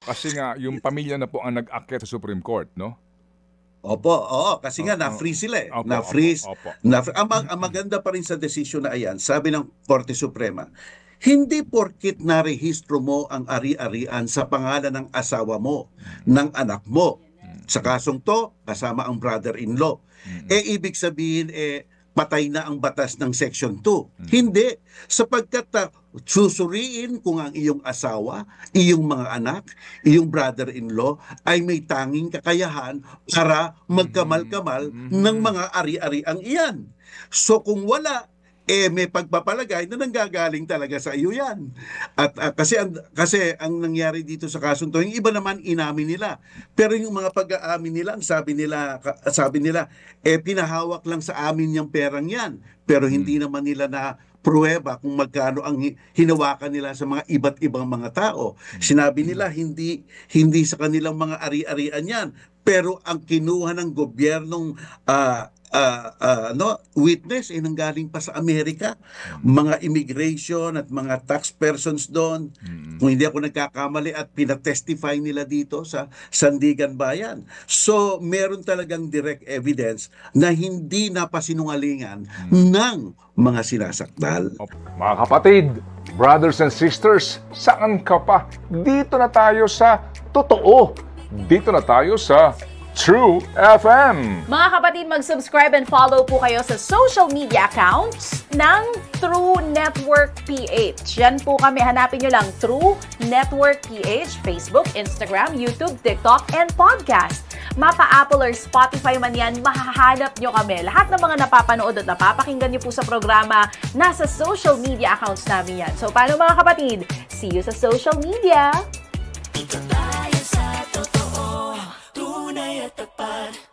Kasi nga, yung pamilya na po ang nag-akyat sa Supreme Court, no? Opo, oo, kasi nga na-freeze sila eh. Opo, Na-freeze. opo. Ang maganda pa rin sa desisyon na ayan, sabi ng Korte Suprema, hindi porkit narehistro mo ang ari-arian sa pangalan ng asawa mo, ng anak mo. Sa kasong to, kasama ang brother-in-law. Ibig sabihin, patay na ang batas ng Section 2. Hindi. Sapagkat susuriin kung ang iyong asawa, iyong mga anak, iyong brother-in-law ay may tanging kakayahan para magkamal-kamal ng mga ari-ariang iyan. So kung wala, may pagpapalagay na nanggagaling talaga sa iyo yan. At kasi ang nangyari dito sa kasong to, yung iba naman inamin nila. Pero yung mga pag-aamin nila, sabi nila, pinahawak lang sa amin yung perang yan. Pero hindi naman nila na pruweba kung magkano ang hinawakan nila sa mga iba't ibang mga tao. Sinabi nila hindi sa kanilang mga ari-arian yan. Pero ang kinuha ng gobyernong witness nanggaling pa sa Amerika, mga immigration at mga tax persons doon, kung hindi ako nagkakamali, at pinatestify nila dito sa Sandigan Bayan. So meron talagang direct evidence na hindi napasinungalingan ng mga sinasakdal. Mga kapatid, brothers and sisters, saan ka pa? Dito na tayo sa totoo. Dito na tayo sa True FM. Mga kapatid, mag-subscribe and follow po kayo sa social media accounts ng True Network PH. Yan po kami, hanapin nyo lang True Network PH, Facebook, Instagram, YouTube, TikTok, and podcast. Mapa Apple or Spotify man yan, mahahanap nyo kami. Lahat ng mga napapanood at napapakinggan nyo po sa programa, nasa social media accounts namin yan. So, paano mga kapatid? See you sa social media! Dito tayo sa totoo, tunay at tapat.